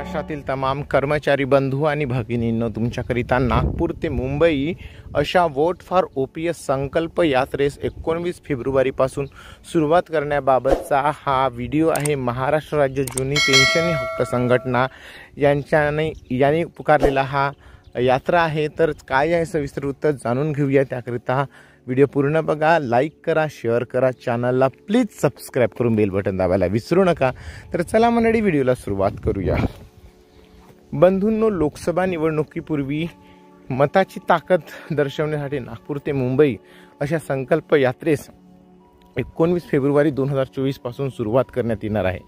महाराष्ट्रातील तमाम कर्मचारी बंधू आणि भगिनींनो, तुमच्याकरिता नागपूर ते मुंबई अशा वोट फॉर OPS संकल्प यात्रेस 19 फेब्रुवारीपासून सुरुवात करण्याबाबतचा हा व्हिडिओ आहे। महाराष्ट्र राज्य जुनी पेन्शन हक्क संघटना यांनी पुकारलेला हा यात्रा आहे। तर काय आहे सविस्तर उत्तर जाणून घेऊया। त्याकरिता व्हिडिओ पूर्ण बघा, लाईक करा, शेअर करा, चॅनलला प्लीज सबस्क्राइब करून बेल बटन दाबायला विसरू नका। तर चला मंडळी, व्हिडिओला सुरुवात करूया। बंधूंनो, लोकसभा निवडणुकीपूर्वी मताची ताकद दर्शवण्यासाठी नागपूर ते मुंबई अशा संकल्प यात्रेस 19 फेब्रुवारी 2024 पासून सुरुवात करण्यात येणार आहे।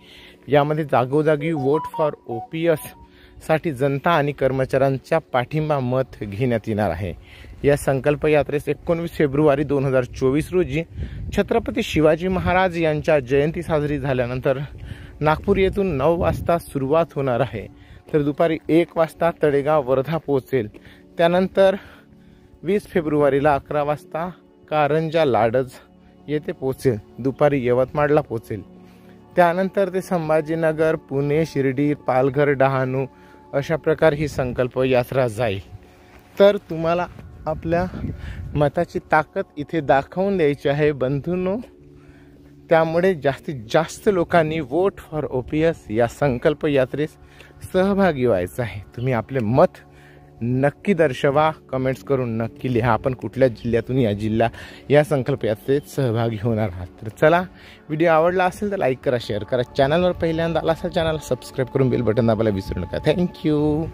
यामध्ये जागोजागी वोट फॉर OPS साठी जनता आणि कर्मचाऱ्यांचा पाठिंबा मत घेण्यात येणार आहे। या संकल्प यात्रेस 19 फेब्रुवारी 2024 रोजी छत्रपती शिवाजी महाराज यांच्या जयंती साजरी झाल्यानंतर नागपूर येथून 9 वाजता सुरुवात होणार आहे। तर दुपारी 1 वाजता तळेगाव वर्धा पोहोचेल। त्यानंतर 20 फेब्रुवारीला 11 वाजता कारंजा लाडज येथे पोहोचेल। दुपारी यवतमाळला पोहोचेल। त्यानंतर ते संभाजीनगर, पुणे, शिर्डी, पालघर, डहाणू अशा प्रकारे ही संकल्प यात्रा जाईल। तर तुम्हाला आपल्या मताची ताकद इथे दाखवून द्यायची आहे बंधूंनो। त्यामुळे जास्तीत जास्त लोकांनी वोट फॉर OPS या संकल्प यात्रेस सहभागी व्हायचं आहे। तुम्ही आपले मत नक्की दर्शवा, कमेंट्स करून नक्की लिहा आपण कुठल्या जिल्ह्यातून या संकल्प यात्रेत सहभागी होणार आहात। तर चला, व्हिडिओ आवडला असेल तर लाईक करा, शेअर करा, चॅनलवर पहिल्यांदा आला असेल चॅनलला सबस्क्राइब करून बेल बटन दाबायला विसरू नका। थँक्यू।